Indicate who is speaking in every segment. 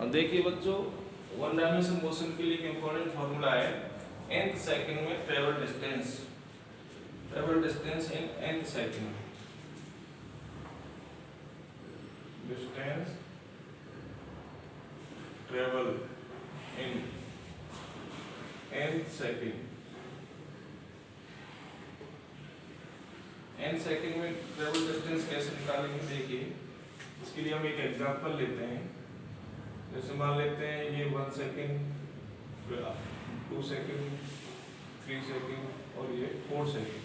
Speaker 1: और देखिए बच्चों, वन डायमेंशन मोशन के लिए एक इम्पोर्टेंट फॉर्मूला है nth सेकंड में travel distance in nth second, distance travel in nth second. nth second में ट्रेवल डिस्टेंस कैसे निकालेंगे देखिए, इसके लिए हम एक एग्जांपल लेते हैं। जैसे मान लेते हैं ये 1 सेकंड, 2 सेकंड, 3 सेकंड और ये 4 सेकंड।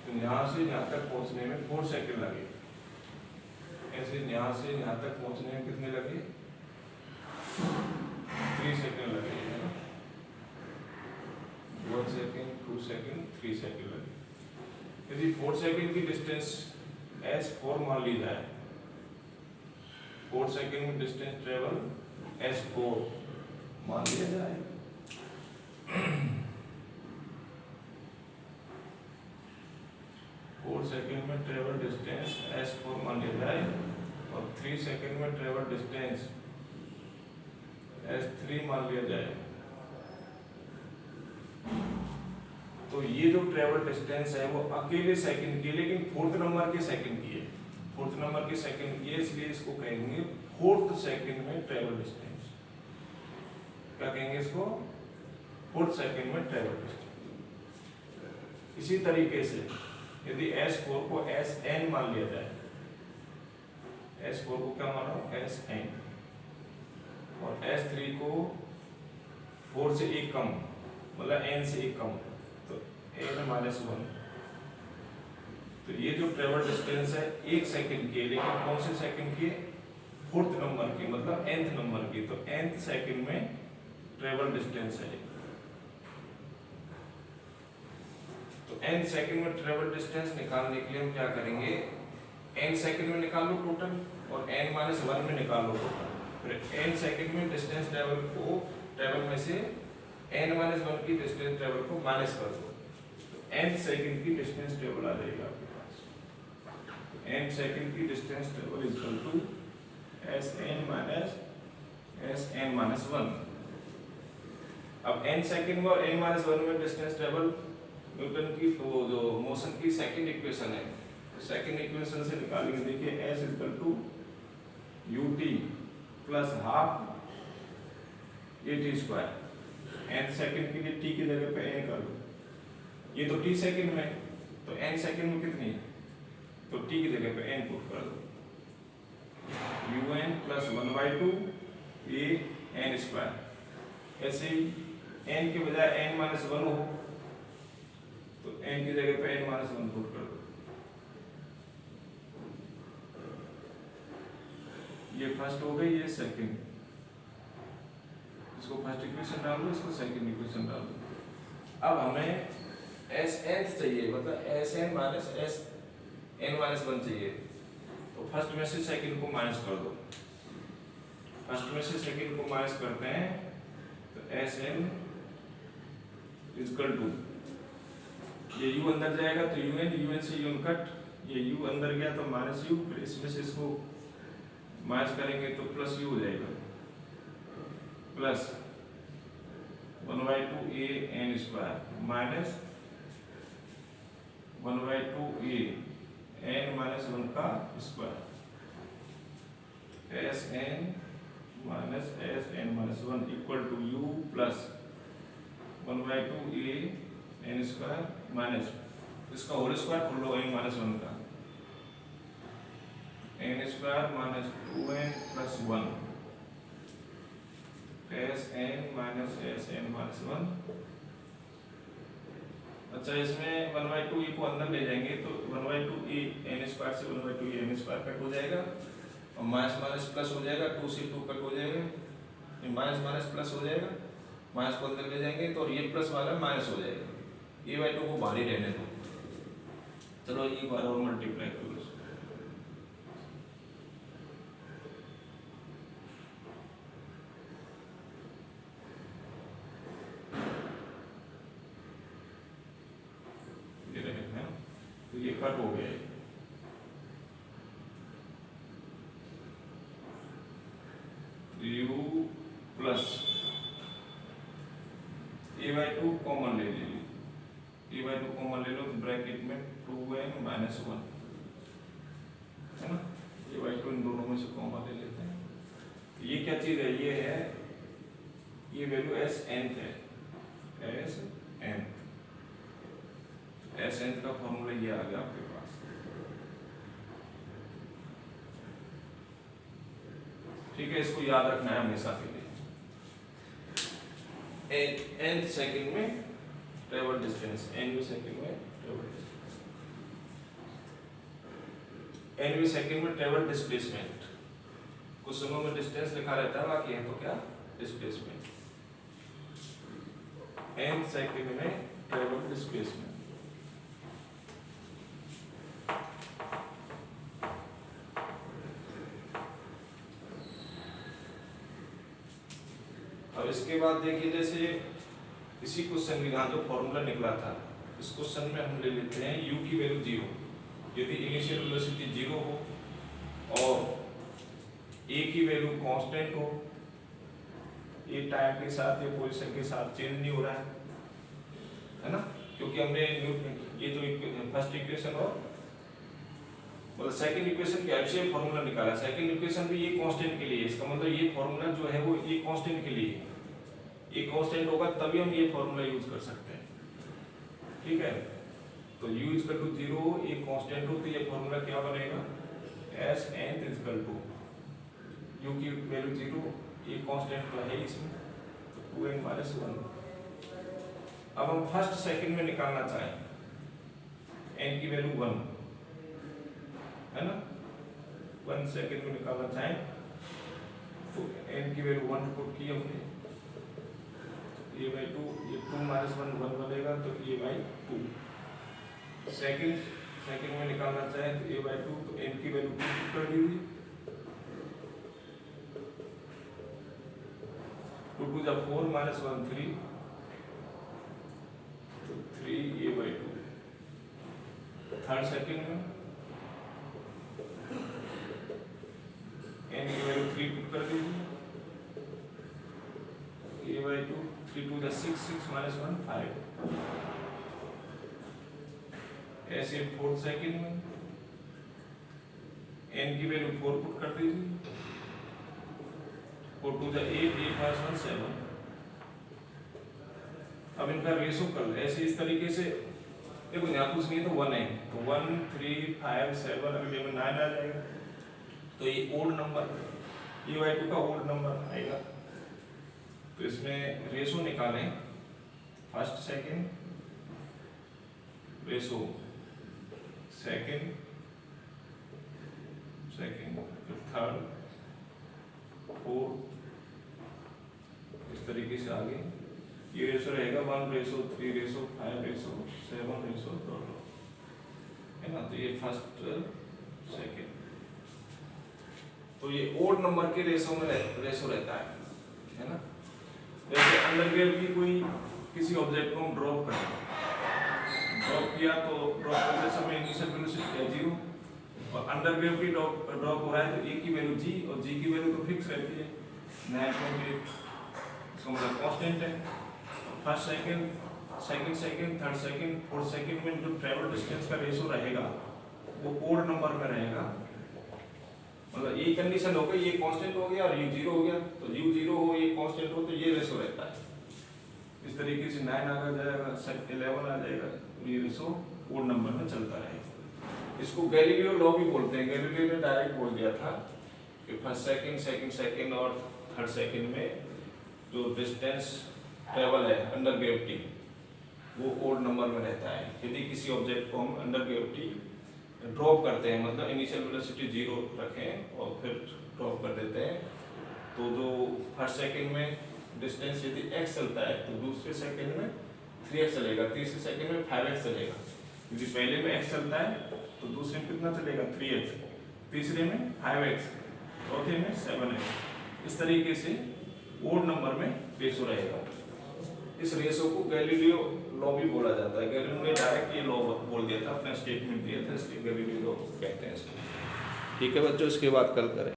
Speaker 1: तो यहाँ से यहाँ तक पहुँचने में 4 सेकंड लगे। ऐसे यहाँ से यहाँ तक पहुँचने में कितने लगे? 3 सेकंड लगे, है ना। 1 सेकंड, 2 सेकंड, 3 सेकंड लगे। यदि 4 सेकंड की डिस्टेंस S4 मान ली जाए, 4 सेकंड में डिस्टेंस ट्रेवल S4 मान लिया जाए, सेकंड में ट्रेवल डिस्टेंस S4 मान लिया जाए और 3 सेकंड में ट्रेवल डिस्टेंस S3 मान लिया जाए। तो ये जो ट्रेवल डिस्टेंस है वो अकेले सेकंड की, लेकिन 4th नंबर के सेकंड की है। 4th नंबर के सेकंड की है, इसलिए इसको कहेंगे 4th सेकंड में ट्रेवल डिस्टेंस। क्या कहेंगे इसको? 4th सेकंड में ट्रेवल डिस्टेंस। इसी तरीके से यदि S4 को Sn मान लिया जाए, S4 को क्या मानो? Sn, और S3 को 4 से 1 कम, मतलब n से 1 कम, तो n-1। तो ये जो ट्रेवल डिस्टेंस है 1 सेकंड की, लेकिन कौन से सेकंड की? 4th नंबर की, मतलब nth नंबर की। तो nth सेकंड में ट्रेवल डिस्टेंस है। तो n सेकंड में ट्रेवल डिस्टेंस निकालने के लिए हम क्या करेंगे? n सेकंड में निकाल लो टोटल और n-1 में निकाल लो टोटल। फिर n सेकंड में डिस्टेंस ट्रेवल में से n-1 की डिस्टेंस ट्रेवल को माइनस कर दो, तो n सेकंड की डिस्टेंस ट्रेवल आ जाएगा आपके पास। n सेकंड की distance travel is equal to Sn-Sn-1। अब n सेकंड में और n-1 में डिस्टेंस ट्रेवल न्यूटन की तो जो मोशन की सेकंड इक्वेशन है, सेकंड इक्वेशन से निकालेंगे। देखिए s equal to ut plus half at square. n second के लिए t की जगह पे n कर दो, ये तो t सेकंड में, तो n सेकंड में कितनी है? तो t की जगह पे n पुट कर दो, un plus 1/2 a n square. ऐसे ही n के बजाय n-1 हो तो n की जगह पे n-1 पुट कर दो। ये फर्स्ट हो गई, ये सेकंड। इसको फर्स्ट इक्वेशन डाल दो, इसको सेकंड इक्वेशन डाल दो। अब हमें Sn चाहिए, मतलब Sn माइनस Sn-1 चाहिए। तो फर्स्ट में से सेकंड को माइनस कर दो। फर्स्ट में से सेकंड को माइनस करते हैं तो Sn इक्वल टू, ये u अंदर जाएगा तो un से un कट, ये u अंदर गया तो माइनस u, फिर इसमें से इसको माइनस करेंगे तो प्लस u हो जाएगा, plus 1/2 a n square minus 1/2 a n-1 का square. Sn-Sn-1 equal to u plus 1/2 a n square minus इसका होल स्क्वायर कर लो n-1 का, n square minus 2n plus 1 Sn-Sn-1। अच्छा, इसमें 1/2 e को अंदर ले जाएंगे तो 1/2 e n स्क्वायर से 1/2 e n स्क्वायर कट हो जाएगा और माइनस माइनस प्लस हो जाएगा, 2 से 2 कट हो जाएगा, माइनस माइनस प्लस हो जाएगा, माइनस को अंदर ले जाएंगे तो ये प्लस वाला माइनस हो जाएगा। a/2 को बाहर ही रहने दो, चलो e बार और मल्टीप्लाई कर लो। ये रहेगा, तो ये कट हो गया। u प्लस a/2 कॉमन ले लीजिए, a/2 कॉमन ले लो तो ब्रैकेट में 2n - 1 है ना, a/2 इन दोनों में से कॉमन ले लेते हैं। तो ये क्या चीज है, ये है, ये वैल्यू Sn है, Sn का फॉर्मूला ये आ गया आपके पास। ठीक है, इसको याद रखना है हमेशा के लिए। nth सेकंड में ट्रेवल डिस्टेंस, nवें सेकंड में ट्रेवल डिस्टेंस, nवें सेकंड में ट्रेवल डिस्प्लेसमेंट। कुछ समय में डिस्टेंस लिखा रहता है, बाकी है तो क्या डिस्प्लेसमेंट। nth सेकंड में ट्रेवल डिस्प्लेसमेंट। अब इसके बाद देखिए, जैसे इसी क्वेश्चन का जो फॉर्मूला निकला था, इस क्वेश्चन में हम ले लेते हैं u की वैल्यू 0, यदि इनिशियल वेलोसिटी 0 हो और a की वैल्यू कांस्टेंट हो, ये टाइम के साथ या पोजीशन के साथ चेंज नहीं हो रहा है ना, क्योंकि हमने ये जो फर्स्ट इक्वेशन और मतलब सेकंड इक्वेशन के हेल्प से फॉर्मूला निकाला, सेकंड इक्वेशन भी ये कांस्टेंट के लिए, इसका मतलब ये फॉर्मूला जो है वो ये कांस्टेंट के लिए है, ये कांस्टेंट होगा तभी हम ये फॉर्मूला यूज कर सकते हैं। ठीक है, तो u इक्वल टू 0 ये कांस्टेंट हो तो ये फॉर्मूला क्या बनेगा, Sn इक्वल टू u की वैल्यू 0, ये कांस्टेंट तो है इसमें, तो 2n - 1। अब हम फर्स्ट सेकंड में निकालना चाहें, n की वैल्यू 1 है ना, 1 सेकंड में निकालना चाहें तो n की वैल्यू 1 पुट की हमने, a/2, ये 2 - 1 1 बनेगा तो a/2। सेकंड में निकालना चाहें तो a/2, तो n की वैल्यू 2 पुट कर दीजिए, 2 × 4 - 1 3, तो 3 a/2। थर्ड सेकंड में n की वैल्यू 3 पुट कर दीजिए, a/2, 3 × 6 6 - 1 5। ऐसे फोर्थ सेकंड में n की वैल्यू 4 पुट कर दीजिए, 4 × 8 8 - 1 7। अब इनका रेशो कर ले ऐसे, इस तरीके से देखो, यहाँ कुछ नहीं तो 1 है, तो 1 3 5 7 अगले में 9 आ जाएगा, तो ये ओड नंबर, a/2 का ओड नंबर आएगा। तो इसमें रेशो निकालें, फर्स्ट सेकंड रेशो, सेकंड फिर थर्ड फोर्थ, इस तरीके से आगे ये रेशो रहेगा 1:3:5:7:2 है ना, तो ये फर्स्ट सेकंड। तो ये ओड नंबर के रेशो में रेशो रहता है ना। जैसे अंडरग्रेव की कोई किसी ऑब्जेक्ट को हम ड्रॉप किया तो ड्रॉप करते समय इनिशियल वेलोसिटी है 0, और अंडरग्रेव की ड्रॉप हो रहा है तो a की वैल्यू g और g की वैल्यू तो फिक्स रहती है 9.8, इसका मतलब कांस्टेंट है। First second third second fourth second में जो ट्रैवल डिस्टेंस का रेशो रहेगा वो ओड नंबर में रहेगा, मतलब ये कंडीशन हो गई, ये कांस्टेंट हो गया और u 0 हो गया, तो u 0 हो ये कांस्टेंट हो तो ये रेशो रहता है। इस तरीके से 9 आ जाएगा, 11 आ जाएगा, ये रेशो ओड नंबर में चलता रहेगा। इसको गैलीलियो लॉ भी बोलते हैं। गैलीलियो ने डायरेक्ट बोल दिया था कि फर्स्ट सेकंड और थर्ड सेकंड में जो डिस्टेंस ट्रेवल है अंडर ग्रेविटी वो ओड नंबर में रहता है। यदि किसी ऑब्जेक्ट को हम अंडर ग्रेविटी ड्रॉप करते हैं, मतलब इनिशियल वेलोसिटी 0 रखें और फिर ड्रॉप कर देते हैं, तो जो फर्स्ट सेकंड में डिस्टेंस यदि x चलता है तो दूसरे सेकंड में 3x चलेगा, तीसरे सेकंड में 5x चलेगा। यदि पहले में x चलता है तो दूसरे में कितना चलेगा 3x, तीसरे में 5x, चौथे में 7x। इस तरीके से ओड नंबर में रेशो रहेगा। इस रेशो को गैलीलियो लॉ भी बोला जाता है। गैलीलियो ने डायरेक्ट ये लॉ बोल दिया था, अपना स्टेटमेंट दिया था, इसलिए गैलीलियो लॉ कहते हैं इसको। ठीक है बच्चों, इसके बाद कल करें।